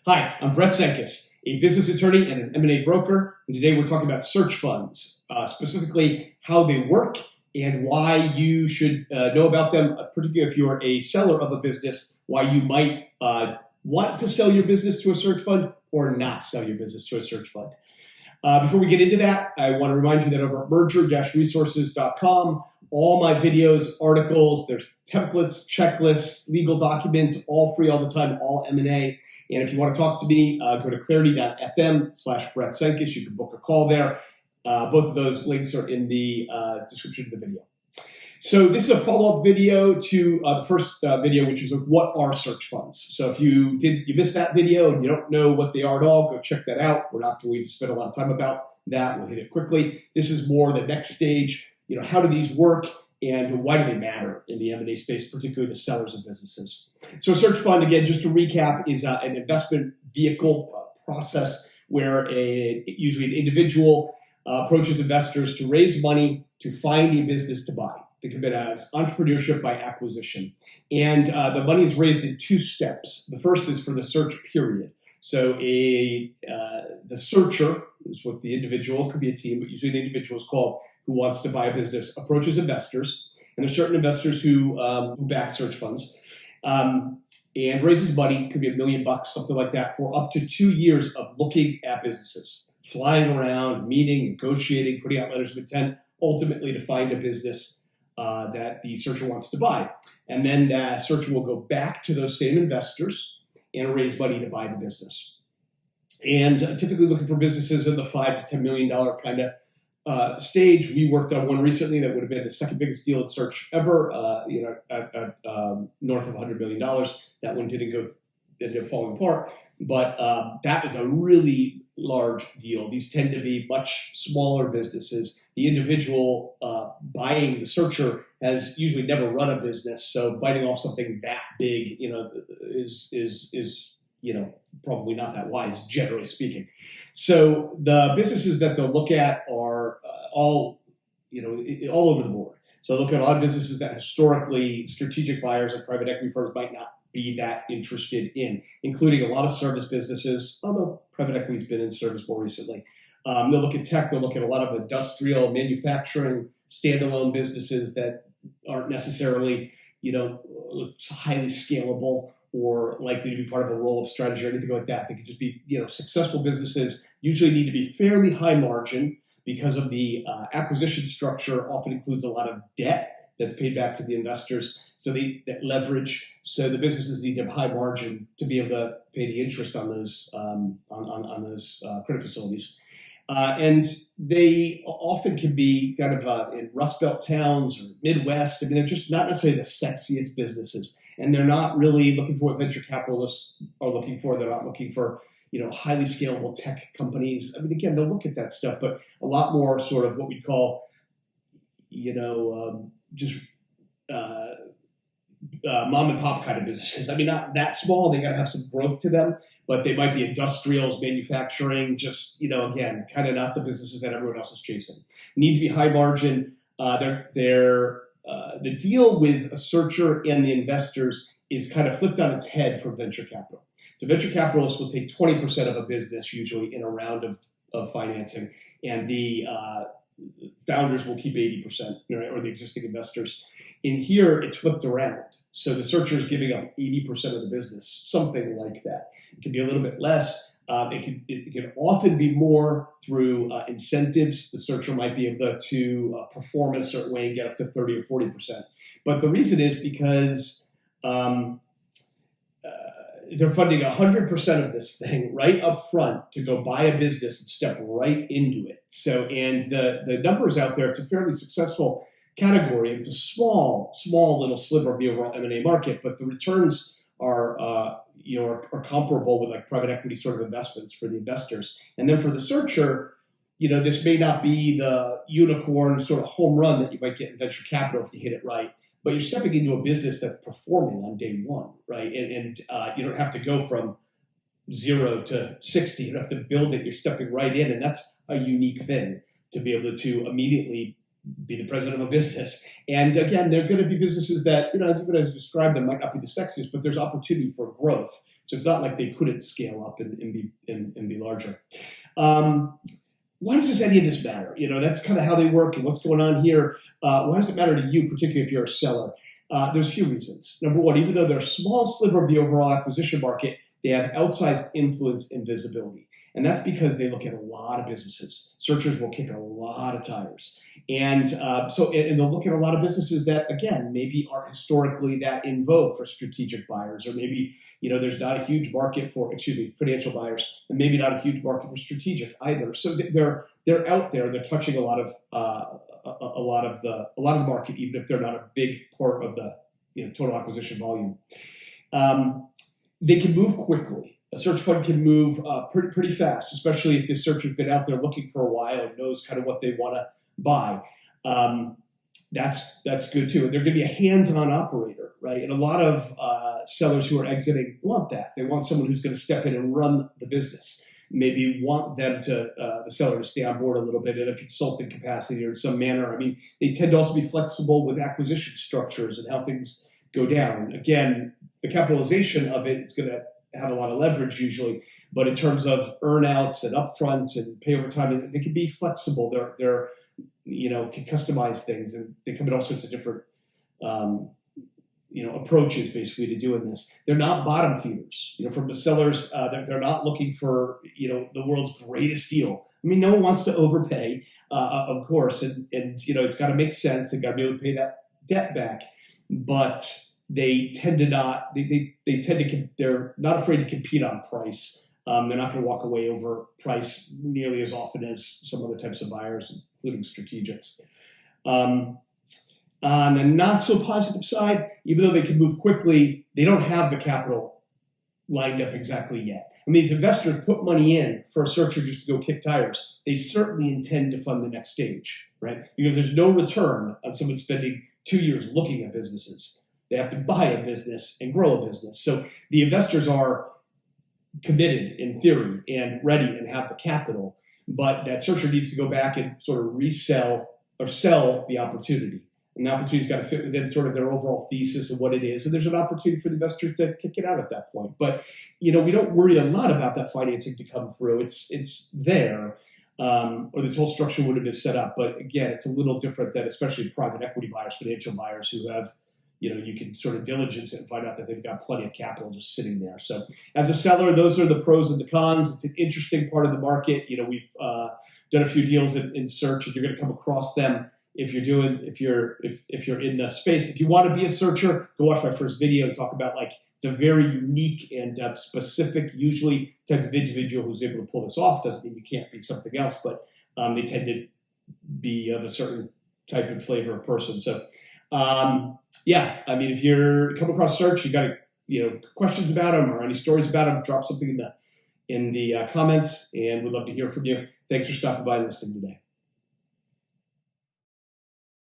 Hi, I'm Brett Cenkus, a business attorney and an M&A broker, and today we're talking about search funds, specifically how they work and why you should know about them, particularly if you're a seller of a business, why you might want to sell your business to a search fund or not sell your business to a search fund. Before we get into that, I want to remind you that over at merger-resources.com, all my videos, articles, there's templates, checklists, legal documents, all free all the time, all M&A. And if you want to talk to me, go to clarity.fm/Brett Cenkus. You can book a call there. Both of those links are in the description of the video. So this is a follow-up video to the first video, which is what are search funds. So if you missed that video and you don't know what they are at all, go check that out. We're not going to spend a lot of time about that. We'll hit it quickly. This is more the next stage. How do these work and why do they matter in the M&A space, particularly to sellers of businesses? So a search fund, again, just to recap, is an investment vehicle process where usually an individual approaches investors to raise money to find a business to buy. Think of it as entrepreneurship by acquisition. And the money is raised in two steps. The first is for the search period. So the searcher is what the individual, could be a team, but usually an individual is called, who wants to buy a business, approaches investors. And there's certain investors who back search funds and raises money, could be $1 million, something like that, for up to 2 years of looking at businesses, flying around, meeting, negotiating, putting out letters of intent, ultimately to find a business that the searcher wants to buy. And then the searcher will go back to those same investors and raise money to buy the business. And typically looking for businesses in the $5 to $10 million kind of stage. We worked on one recently that would have been the second biggest deal in search ever, at north of $100 million. That one ended up falling apart. But that is a really large deal. These tend to be much smaller businesses. The individual buying the searcher has usually never run a business, so biting off something that big, is probably not that wise, generally speaking. So the businesses that they'll look at are all over the board. So look at a lot of businesses that historically strategic buyers like private equity firms might not be that interested in, including a lot of service businesses, although private equity's been in service more recently. They'll look at tech, they'll look at a lot of industrial manufacturing, standalone businesses that aren't necessarily, highly scalable or likely to be part of a roll-up strategy or anything like that. They could just be, successful businesses, usually need to be fairly high margin because of the acquisition structure often includes a lot of debt that's paid back to the investors. So that leverage. So the businesses need to have high margin to be able to pay the interest on those credit facilities. And they often can be kind of in Rust Belt towns or Midwest. I mean, they're just not necessarily the sexiest businesses. And they're not really looking for what venture capitalists are looking for. They're not looking for, highly scalable tech companies. I mean, again, they'll look at that stuff, but a lot more sort of what we'd call, mom and pop kind of businesses. I mean, not that small. They got to have some growth to them, but they might be industrials, manufacturing, just, again, kind of not the businesses that everyone else is chasing. Need to be high margin. The deal with a searcher and the investors is kind of flipped on its head for venture capital. So venture capitalists will take 20% of a business usually in a round of financing, and the founders will keep 80%, or the existing investors. In here, it's flipped around. So the searcher is giving up 80% of the business, something like that. It can be a little bit less. It can often be more through incentives. The searcher might be able to perform in a certain way and get up to 30 or 40%. But the reason is because they're funding 100% of this thing right up front to go buy a business and step right into it. So, and the numbers out there, it's a fairly successful category. It's a small little sliver of the overall M&A market, but the returns are comparable with like private equity sort of investments for the investors. And then for the searcher, this may not be the unicorn sort of home run that you might get in venture capital if you hit it right, but you're stepping into a business that's performing on day one, right? And you don't have to go from 0 to 60. You don't have to build it. You're stepping right in, and that's a unique thing to be able to immediately be the president of a business. And again, they're going to be businesses that, as described, them might not be the sexiest, but there's opportunity for growth. So it's not like they couldn't scale up and be larger. Why does any of this matter? That's kind of how they work and what's going on here. Why does it matter to you, particularly if you're a seller? There's a few reasons. Number one, even though they're a small sliver of the overall acquisition market, they have outsized influence and visibility. And that's because they look at a lot of businesses. Searchers will kick a lot of tires. And they'll look at a lot of businesses that, again, maybe aren't historically that in vogue for strategic buyers, or maybe, there's not a huge market for, financial buyers, and maybe not a huge market for strategic either. So they're out there. They're touching a lot of the market, even if they're not a big part of the total acquisition volume. They can move quickly. A search fund can move pretty fast, especially if the searcher's been out there looking for a while and knows kind of what they want to buy. That's good too. And they're going to be a hands-on operator, right? And a lot of sellers who are exiting want that. They want someone who's going to step in and run the business. Maybe want them the seller to stay on board a little bit in a consulting capacity or in some manner. I mean, they tend to also be flexible with acquisition structures and how things go down. And again, the capitalization of it is going to have a lot of leverage usually, but in terms of earnouts and upfront and pay over time, they can be flexible. They're can customize things, and they come in all sorts of different approaches basically to doing this. They're not bottom feeders. From the sellers, they're not looking for the world's greatest deal. I mean, no one wants to overpay, of course, and it's got to make sense. They got to be able to pay that debt back, but they tend to not. They're not afraid to compete on price. They're not going to walk away over price nearly as often as some other types of buyers, including strategics. On the not so positive side, even though they can move quickly, they don't have the capital lined up exactly yet. I mean, these investors put money in for a searcher just to go kick tires. They certainly intend to fund the next stage, right? Because there's no return on someone spending 2 years looking at businesses. They have to buy a business and grow a business. So the investors are committed in theory and ready and have the capital, but that searcher needs to go back and sort of resell or sell the opportunity. And the opportunity's got to fit within sort of their overall thesis of what it is. And there's an opportunity for the investor to kick it out at that point. But, we don't worry a lot about that financing to come through. It's there, or this whole structure would have been set up. But again, it's a little different than especially private equity buyers, financial buyers who have, you can sort of diligence it and find out that they've got plenty of capital just sitting there. So as a seller, those are the pros and the cons. It's an interesting part of the market. We've done a few deals in search, and you're going to come across them. If you're in the space, if you want to be a searcher, go watch my first video and talk about it's a very unique and specific, usually type of individual who's able to pull this off. Doesn't mean you can't be something else, but they tend to be of a certain type and flavor of person. So, if you come across search, you got questions about them or any stories about them, drop something in the comments, and we'd love to hear from you. Thanks for stopping by and listening today.